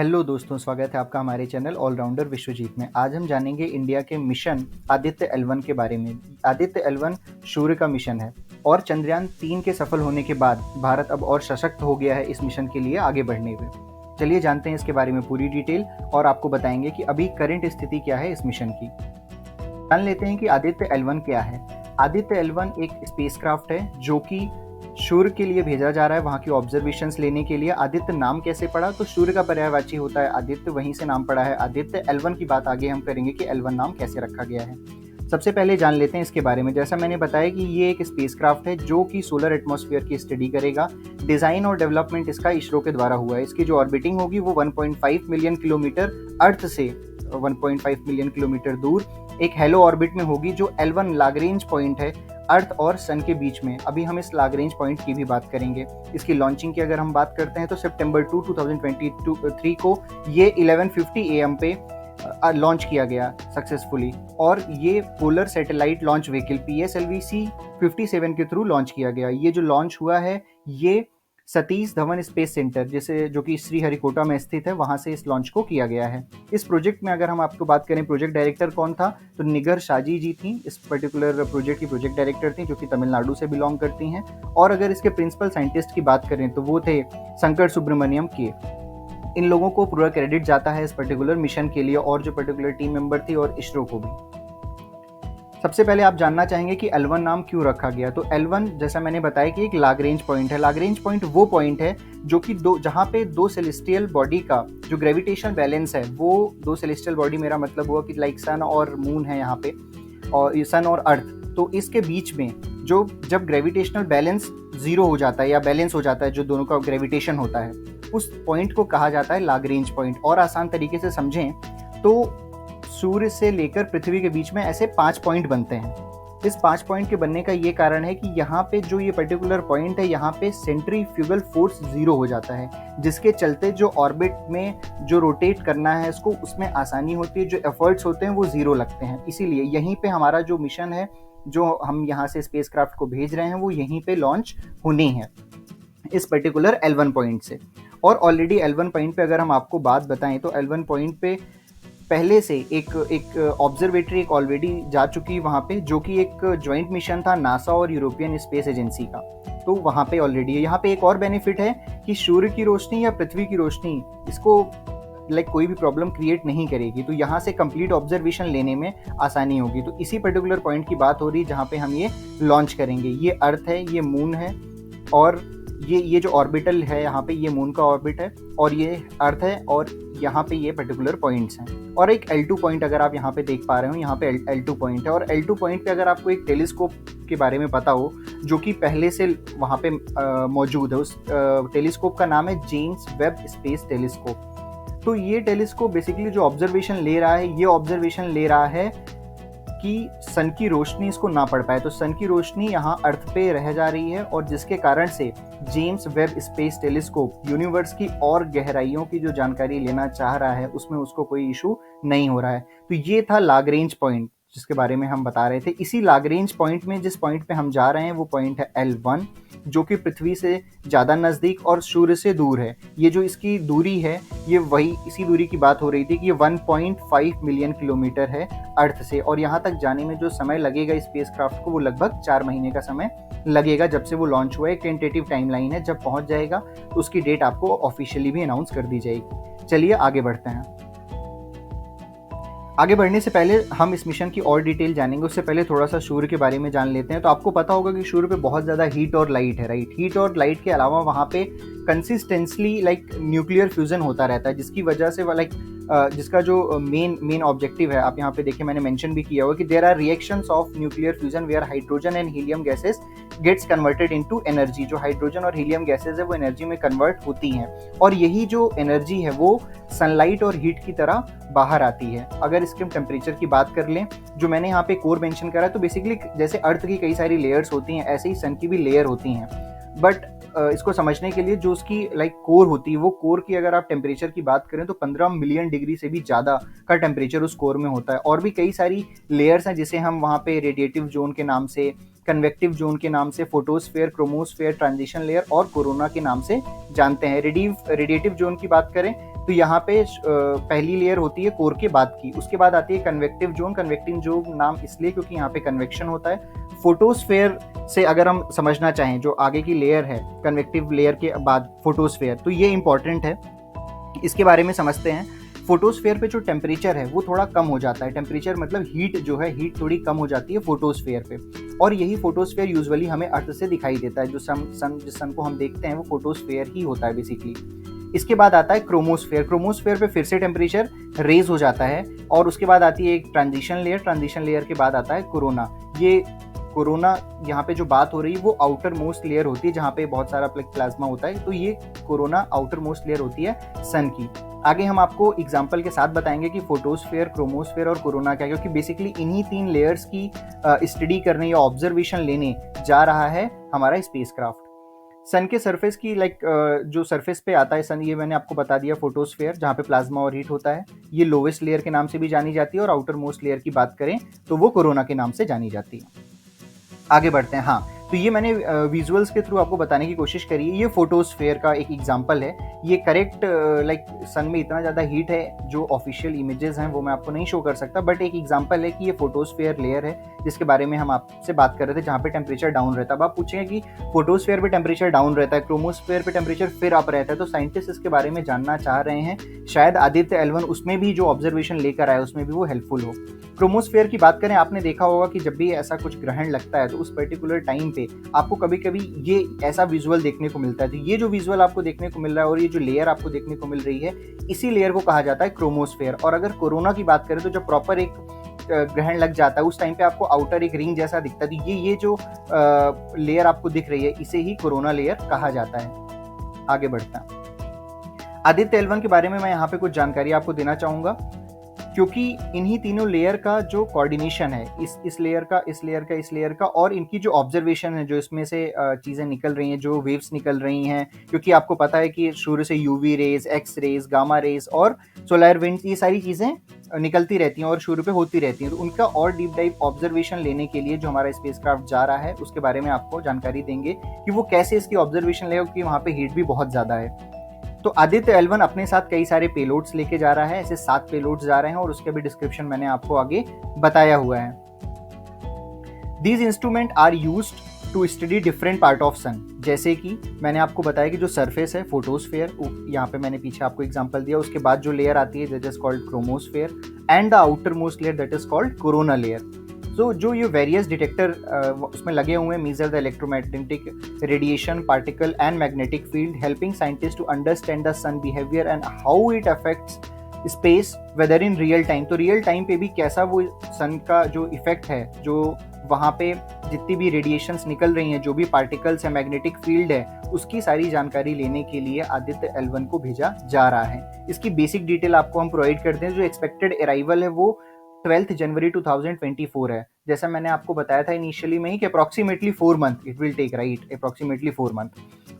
Hello दोस्तों, स्वागत है आपका हमारे चैनल ऑलराउंडर विश्वजीत में। आज हम जानेंगे इंडिया के मिशन आदित्य L1 के बारे में। आदित्य L1 सूर्य का मिशन है और चंद्रयान 3 के सफल होने के बाद भारत अब और सशक्त हो गया है इस मिशन के लिए आगे बढ़ने में। चलिए जानते हैं इसके बारे में पूरी डिटेल और आपको बताएंगे कि अभी करंट स्थिति क्या है इस मिशन की। जान लेते हैं कि आदित्य L1 क्या है। आदित्य L1 एक स्पेसक्राफ्ट है जो कि सूर्य के लिए भेजा जा रहा है वहाँ की ऑब्जर्वेशंस लेने के लिए। आदित्य नाम कैसे पड़ा? तो सूर्य का पर्यायवाची होता है आदित्य, वहीं से नाम पड़ा है आदित्य। L1 की बात आगे हम करेंगे कि L1 नाम कैसे रखा गया है। सबसे पहले जान लेते हैं इसके बारे में। जैसा मैंने बताया कि ये एक स्पेसक्राफ्ट है जो कि सोलर एटमॉस्फेयर की स्टडी करेगा। डिज़ाइन और डेवलपमेंट इसका इसरो के द्वारा हुआ है। इसकी जो ऑर्बिटिंग होगी वो 1.5 मिलियन किलोमीटर अर्थ से 1.5 मिलियन किलोमीटर दूर एक हेलो ऑर्बिट में होगी, जो L1 लाग्रेंज पॉइंट है अर्थ और सन के बीच में। अभी हम इस लाग्रेंज पॉइंट की भी बात करेंगे। इसकी लॉन्चिंग की अगर हम बात करते हैं तो सितंबर 2, 2023 को ये 11:50 AM पे लॉन्च किया गया सक्सेसफुली, और ये polar satellite launch vehicle PSLV-C-57 के थ्रू लॉन्च किया गया। ये जो लॉन्च हुआ है ये सतीश धवन स्पेस सेंटर जो कि श्रीहरिकोटा में स्थित है, वहां से इस लॉन्च को किया गया है। इस प्रोजेक्ट में अगर हम आपको बात करें प्रोजेक्ट डायरेक्टर कौन था, तो निगर शाजी जी थी इस पर्टिकुलर प्रोजेक्ट की प्रोजेक्ट डायरेक्टर थी, जो कि तमिलनाडु से बिलोंग करती हैं। और अगर इसके प्रिंसिपल साइंटिस्ट की बात करें तो वो थे शंकर सुब्रमण्यम के। इन लोगों को पूरा क्रेडिट जाता है इस पर्टिकुलर मिशन के लिए, और जो पर्टिकुलर टीम मेंबर थी और इसरो को भी। सबसे पहले आप जानना चाहेंगे कि L1 नाम क्यों रखा गया। तो L1 जैसा मैंने बताया कि एक लाग्रेंज पॉइंट है। लाग्रेंज पॉइंट वो पॉइंट है जो कि जहाँ पे दो सेलेस्टियल बॉडी का जो ग्रेविटेशनल बैलेंस है, वो दो सेलेस्टियल बॉडी, मेरा मतलब हुआ कि लाइक सन और मून है यहाँ पे, और सन और अर्थ, तो इसके बीच में जब ग्रेविटेशनल बैलेंस जीरो हो जाता है या बैलेंस हो जाता है, जो दोनों का ग्रेविटेशन होता है, उस पॉइंट को कहा जाता है लाग्रेंज पॉइंट। और आसान तरीके से समझें तो सूर्य से लेकर पृथ्वी के बीच में ऐसे 5 पॉइंट बनते हैं। इस 5 पॉइंट के बनने का ये कारण है कि यहाँ पे जो ये पर्टिकुलर पॉइंट है, यहाँ पे सेंट्रीफ्यूगल फोर्स जीरो हो जाता है, जिसके चलते जो ऑर्बिट में जो रोटेट करना है इसको, उसमें आसानी होती है, जो एफर्ट्स होते हैं वो जीरो लगते हैं। इसीलिए यहीं पे हमारा जो मिशन है, जो हम यहाँ से स्पेसक्राफ्ट को भेज रहे हैं, वो यहीं पे लॉन्च होनी है इस पर्टिकुलर L1 पॉइंट से। और ऑलरेडी L1 पॉइंट पे अगर हम आपको बात बताएं तो L1 पॉइंट पे पहले से एक ऑब्जर्वेटरी एक ऑलरेडी जा चुकी है वहाँ पे, जो कि एक जॉइंट मिशन था नासा और यूरोपियन स्पेस एजेंसी का। तो वहाँ पे ऑलरेडी है। यहाँ पे एक और बेनिफिट है कि सूर्य की रोशनी या पृथ्वी की रोशनी इसको कोई भी प्रॉब्लम क्रिएट नहीं करेगी, तो यहाँ से कंप्लीट ऑब्जर्वेशन लेने में आसानी होगी। तो इसी पर्टिकुलर पॉइंट की बात हो रही है जहाँ पे हम ये लॉन्च करेंगे। ये अर्थ है, ये मून है, और ये जो ऑर्बिटल है यहाँ पे, ये मून का ऑर्बिट है, और ये अर्थ है, और यहाँ पे ये पर्टिकुलर पॉइंट्स हैं। और एक L2 पॉइंट अगर आप यहाँ पे देख पा रहे हो, यहाँ पे L2 पॉइंट है। और L2 पॉइंट पे अगर आपको एक टेलीस्कोप के बारे में पता हो जो कि पहले से वहाँ पे मौजूद है, उस टेलीस्कोप का नाम है जेम्स वेब स्पेस टेलीस्कोप। तो ये टेलीस्कोप बेसिकली जो ऑब्जर्वेशन ले रहा है, ये ऑब्जर्वेशन ले रहा है कि सन की रोशनी इसको ना पड़ पाए। तो सन की रोशनी यहाँ अर्थ पे रह जा रही है, और जिसके कारण से James Webb space telescope universe की और गहराइयों की जो जानकारी लेना चाह रहा है, उसमें उसको कोई इशू नहीं हो रहा है। तो ये था लाग्रेंज पॉइंट जिसके बारे में हम बता रहे थे। इसी लाग्रेंज पॉइंट में जिस पॉइंट पे हम जा रहे हैं वो पॉइंट है L1, जो कि पृथ्वी से ज़्यादा नज़दीक और सूर्य से दूर है। ये जो इसकी दूरी है, ये वही इसी दूरी की बात हो रही थी कि ये 1.5 मिलियन किलोमीटर है अर्थ से। और यहाँ तक जाने में जो समय लगेगा स्पेसक्राफ्ट को, वो लगभग 4 महीने का समय लगेगा जब से वो लॉन्च हुआ है। एक टेंटेटिव टाइमलाइन है, जब पहुँच जाएगा तो उसकी डेट आपको ऑफिशियली भी अनाउंस कर दी जाएगी। चलिए आगे बढ़ते हैं। आगे बढ़ने से पहले हम इस मिशन की और डिटेल जानेंगे। उससे पहले थोड़ा सा सूर्य के बारे में जान लेते हैं। तो आपको पता होगा कि सूर्य पे बहुत ज़्यादा हीट और लाइट है, राइट। हीट और लाइट के अलावा वहाँ पे कंसिस्टेंसली न्यूक्लियर फ्यूजन होता रहता है, जिसकी वजह से जिसका जो मेन ऑब्जेक्टिव है, आप यहाँ पे देखिए मैंने मेंशन भी किया हुआ कि there are reactions of nuclear fusion where hydrogen and helium gases gets converted into energy. जो हाइड्रोजन और हीलियम गैसेस है वो एनर्जी में कन्वर्ट होती हैं, और यही जो एनर्जी है वो सनलाइट और हीट की तरह बाहर आती है। अगर इसके टेम्परेचर की बात कर लें, जो मैंने यहाँ पे कोर मेंशन करा है, तो बेसिकली जैसे अर्थ की कई सारी लेयर्स होती हैं, ऐसे ही सन की भी लेयर होती हैं। बट इसको समझने के लिए जो उसकी कोर होती है, वो कोर की अगर आप टेम्परेचर की बात करें तो 15 मिलियन डिग्री से भी ज़्यादा का टेम्परेचर उस कोर में होता है। और भी कई सारी लेयर्स हैं जिसे हम वहाँ पे रेडिएटिव जोन के नाम से, कन्वेक्टिव जोन के नाम से, फोटोस्फेयर, क्रोमोस्फेयर, ट्रांजिशन लेयर और कोरोना के नाम से जानते हैं। रेडिएटिव जोन की बात करें तो तो यहाँ पे पहली लेयर होती है कोर के बाद की, उसके बाद आती है कन्वेक्टिव जोन। कन्वेक्टिव जोन नाम इसलिए क्योंकि यहाँ पे कन्वेक्शन होता है। फोटोस्फेयर से अगर हम समझना चाहें जो आगे की लेयर है कन्वेक्टिव लेयर के बाद फोटोस्फेयर, तो ये इंपॉर्टेंट है, इसके बारे में समझते हैं। फोटोस्फेयर पे जो टेम्परेचर है वो थोड़ा कम हो जाता है। टेम्परेचर मतलब हीट जो है, हीट थोड़ी कम हो जाती है फोटोस्फेयर पे, और यही फोटोस्फेयर यूजुअली हमें अर्थ से दिखाई देता है। जो जिस सन को हम देखते हैं वो फोटोस्फेयर ही होता है बेसिकली। इसके बाद आता है क्रोमोस्फेयर। क्रोमोस्फेयर पे फिर से टेम्परेचर रेज हो जाता है, और उसके बाद आती है एक ट्रांजिशन लेयर। ट्रांजिशन लेयर के बाद आता है कोरोना। ये कोरोना यहाँ पे जो बात हो रही है वो आउटर मोस्ट लेयर होती है जहाँ पे बहुत सारा प्लाज्मा होता है, तो ये कोरोना आउटर मोस्ट लेयर होती है सन की। आगे हम आपको एग्जाम्पल के साथ बताएंगे कि फोटोस्फेयर, क्रोमोस्फेयर और कोरोना क्या है, क्योंकि बेसिकली इन्हीं 3 लेयर्स की स्टडी करने या ऑब्जर्वेशन लेने जा रहा है हमारा स्पेसक्राफ्ट। सन के सरफेस की जो सरफेस पे आता है सन, ये मैंने आपको बता दिया फोटोस्फेयर, जहाँ पे प्लाज्मा और हीट होता है। ये लोवेस्ट लेयर के नाम से भी जानी जाती है, और आउटर मोस्ट लेयर की बात करें तो वो कोरोना के नाम से जानी जाती है। आगे बढ़ते हैं। हाँ, तो ये मैंने विजुअल्स के थ्रू आपको बताने की कोशिश करी है। ये फोटोस्फेयर का एक एग्जांपल है। ये करेक्ट सन में इतना ज़्यादा हीट है, जो ऑफिशियल इमेजेस हैं वो मैं आपको नहीं शो कर सकता, बट एक एग्जांपल है कि ये फोटोस्फेयर लेयर है जिसके बारे में हम आपसे बात कर रहे थे, जहाँ पे टेम्परेचर डाउन रहता है। अब आप पूछेंगे कि फोटोस्फेयर पे टेम्परेचर डाउन रहता है, क्रोमोस्फेयर पे टेम्परेचर फिर अप रहता है, तो साइंटिस्ट इसके बारे में जानना चाह रहे हैं। शायद आदित्य L1 उसमें भी जो ऑब्जर्वेशन लेकर आया उसमें भी वो हेल्पफुल हो। क्रोमोस्फेयर की बात करें, आपने देखा होगा कि जब भी ऐसा कुछ ग्रहण लगता है तो उस पर्टिकुलर टाइम पे आपको कभी कभी ये ऐसा विजुअल देखने को मिलता है। तो ये जो विजुअल आपको देखने को मिल रहा है और ये जो लेयर आपको देखने को मिल रही है, इसी लेयर को कहा जाता है क्रोमोस्फेयर। और अगर कोरोना की बात करें तो जब प्रॉपर एक ग्रहण लग जाता है उस टाइम पे आपको आउटर एक रिंग जैसा दिखता है। तो ये जो लेयर आपको दिख रही है इसे ही कोरोना लेयर कहा जाता है। आगे बढ़ता है। आदित्य L1 के बारे में मैं यहाँ पे कुछ जानकारी आपको देना चाहूंगा, क्योंकि इन्हीं तीनों लेयर का जो कोऑर्डिनेशन है, इस लेयर का, इस लेयर का, इस लेयर का, और इनकी जो ऑब्जर्वेशन है, जो इसमें से चीज़ें निकल रही हैं, जो वेव्स निकल रही हैं, क्योंकि आपको पता है कि सूर्य से UV rays, X rays, gamma rays और सोलर विंड्स, ये सारी चीज़ें निकलती रहती हैं और सूर्य पे होती रहती हैं। तो उनका और डीप डाइव ऑब्जर्वेशन लेने के लिए जो हमारा स्पेसक्राफ्ट जा रहा है उसके बारे में आपको जानकारी देंगे कि वो कैसे इसकी ऑब्जर्वेशन लेगा, क्योंकि वहाँ पे हीट भी बहुत ज़्यादा है। तो आदित्य L1 अपने साथ कई सारे पेलोड्स लेके जा रहा है। ऐसे 7 पेलोड्स जा रहे हैं और उसके भी डिस्क्रिप्शन मैंने आपको आगे बताया हुआ है। These instrument are used to study different part of sun. जैसे कि मैंने आपको बताया कि जो सरफेस है फोटोस्फेयर, यहाँ पे मैंने पीछे आपको एग्जांपल दिया, उसके बाद जो लेयर आती है that is called chromosphere, and the outer most layer that is called corona layer. तो जो ये वेरियस डिटेक्टर उसमें लगे हुए हैं, measure the electromagnetic radiation, particle and magnetic field, helping scientist to understand the sun behaviour and how it affects space weather in real time. तो real time पे भी कैसा वो सन का जो इफेक्ट है, जो वहाँ पे जितनी भी रेडिएशंस निकल रही हैं, जो भी पार्टिकल्स है, मैग्नेटिक फील्ड है, उसकी सारी जानकारी लेने के लिए आदित्य L1 को भेजा जा रहा है। इसकी बेसिक डिटेल आपको हम प्रोवाइड करते हैं। जो एक्सपेक्टेड अराइवल है वो 12 जनवरी 2024 है। जैसा मैंने आपको बताया था इनिशियली में ही कि approximately 4 month it will take, right, approximately 4 month.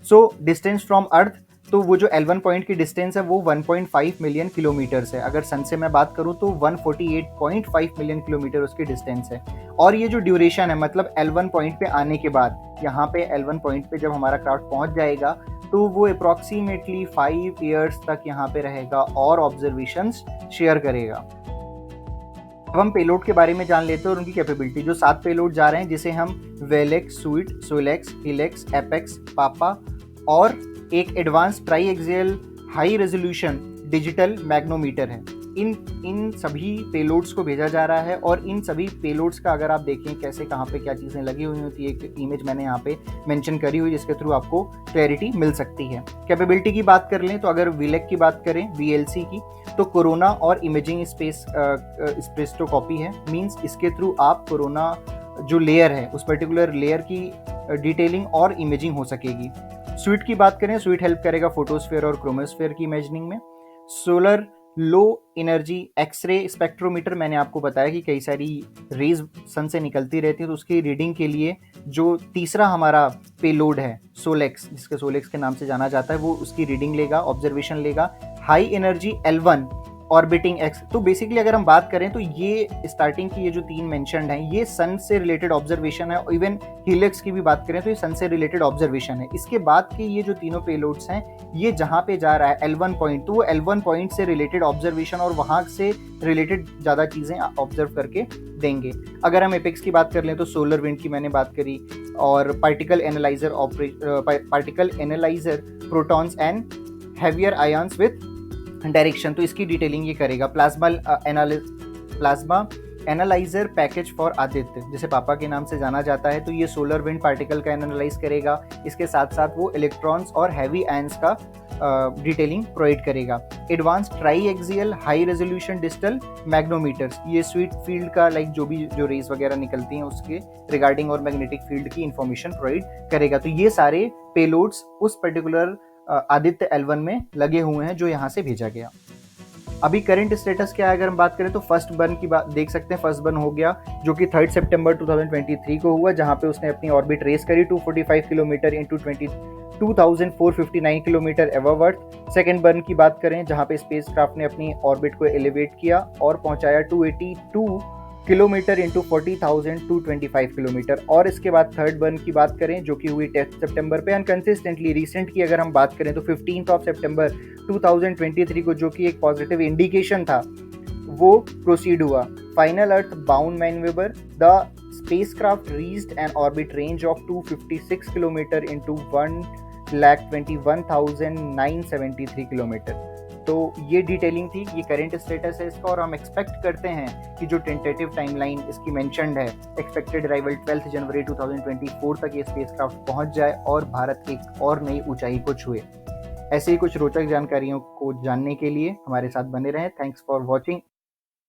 So distance from earth, तो वो जो L1 पॉइंट की डिस्टेंस है वो 1.5 मिलियन किलोमीटर्स है। अगर सन से मैं बात करूं तो 148.5 मिलियन किलोमीटर उसकी डिस्टेंस है। और ये जो ड्यूरेशन है, मतलब L1 पॉइंट पे आने के बाद, यहाँ पे L1 पॉइंट पे जब हमारा क्राफ्ट पहुंच जाएगा तो वो अप्रॉक्सीमेटली 5 ईयर्स तक यहाँ पे रहेगा और ऑब्जर्वेशंस शेयर करेगा। अब हम पेलोड के बारे में जान लेते हैं और उनकी कैपेबिलिटी। जो 7 पेलोड जा रहे हैं, जिसे हम वेलेक्स, स्वीट, सोलेक्स, हिलेक्स, एपेक्स, पापा और एक advance triaxial high resolution digital मैग्नोमीटर है, इन सभी पेलोड्स को भेजा जा रहा है। और इन सभी पेलोड्स का अगर आप देखें कैसे, कहाँ पे क्या चीज़ें लगी हुई होती है, एक इमेज मैंने यहाँ पे मेंशन करी हुई जिसके थ्रू आपको क्लैरिटी मिल सकती है। कैपेबिलिटी की बात कर लें तो अगर वीलेक की बात करें, VLC की, तो कोरोना और इमेजिंग स्पेक्ट्रोस्कोपी है। मींस इसके थ्रू आप कोरोना जो लेयर है उस पर्टिकुलर लेयर की डिटेलिंग और इमेजिंग हो सकेगी। स्वीट की बात करें, स्वीट हेल्प करेगा फोटोस्फेयर और क्रोमोस्फेयर की इमेजिंग में। Solar low energy X ray spectrometer, मैंने आपको बताया कि कई सारी रेज सन से निकलती रहती है, तो उसकी रीडिंग के लिए जो तीसरा हमारा पेलोड है सोलेक्स, जिसके सोलेक्स के नाम से जाना जाता है, वो उसकी रीडिंग लेगा, ऑब्जर्वेशन लेगा। High energy L1 orbiting x. तो बेसिकली अगर हम बात करें तो ये स्टार्टिंग की ये जो 3 मेंशन्ड हैं ये सन से रिलेटेड ऑब्जर्वेशन है। इवन हीलिक्स की भी बात करें तो ये सन से रिलेटेड ऑब्जर्वेशन है। इसके बाद के ये जो तीनों पेलोड्स हैं ये जहाँ पे जा रहा है L1 पॉइंट, तो वो L1 पॉइंट से रिलेटेड ऑब्जर्वेशन और वहाँ से रिलेटेड ज़्यादा चीज़ें ऑब्जर्व करके देंगे। अगर हम एपेक्स की बात कर लें तो सोलर विंड की मैंने बात करी, और particle analyser protons and heavier ions with direction, तो इसकी डिटेलिंग ये करेगा। Plasma analyser package for Aditya, जिसे पापा के नाम से जाना जाता है, तो ये सोलर विंड पार्टिकल का एनालाइज करेगा। इसके साथ साथ वो इलेक्ट्रॉन्स और हैवी आयंस का डिटेलिंग प्रोवाइड करेगा। Advance triaxial high resolution digital magnetometers, ये स्वीट फील्ड का जो रेज वगैरह निकलती हैं उसके रिगार्डिंग और मैग्नेटिक फील्ड की इंफॉर्मेशन प्रोवाइड करेगा। तो ये सारे पेलोड्स उस पर्टिकुलर आदित्य L1 में लगे हुए हैं जो यहाँ से भेजा गया। अभी करंट स्टेटस क्या है अगर हम बात करें तो फर्स्ट बर्न की बात देख सकते हैं। फर्स्ट बर्न हो गया जो कि 3 सितंबर 2023 को हुआ, जहाँ पे उसने अपनी ऑर्बिट रेस करी 245 किलोमीटर इंटू 2459 किलोमीटर एबव अर्थ। सेकेंड बर्न की बात करें जहाँ पे स्पेसक्राफ्ट ने अपनी ऑर्बिट को एलिवेट किया और पहुंचाया 282 किलोमीटर इंटू 40,225 किलोमीटर। और इसके बाद थर्ड बर्न की बात करें जो कि हुई 10 सितंबर पे। अनकंसिस्टेंटली रिसेंट की अगर हम बात करें तो 15 सितंबर 2023 को, जो कि एक पॉजिटिव इंडिकेशन था, वो प्रोसीड हुआ। Final earth bound manoeuvre, the spacecraft reached N orbit range of 256 kilometre into 1,21,973 kilometre. तो ये डिटेलिंग थी, ये करंट स्टेटस है इसका, और हम एक्सपेक्ट करते हैं कि जो टेंटेटिव टाइमलाइन इसकी मेंशन्ड है, एक्सपेक्टेड अराइवल 12 जनवरी 2024 तक ये स्पेसक्राफ्ट पहुंच जाए और भारत एक और नई ऊंचाई को छुए। ऐसे ही कुछ रोचक जानकारियों को जानने के लिए हमारे साथ बने रहें। Thanks for watching.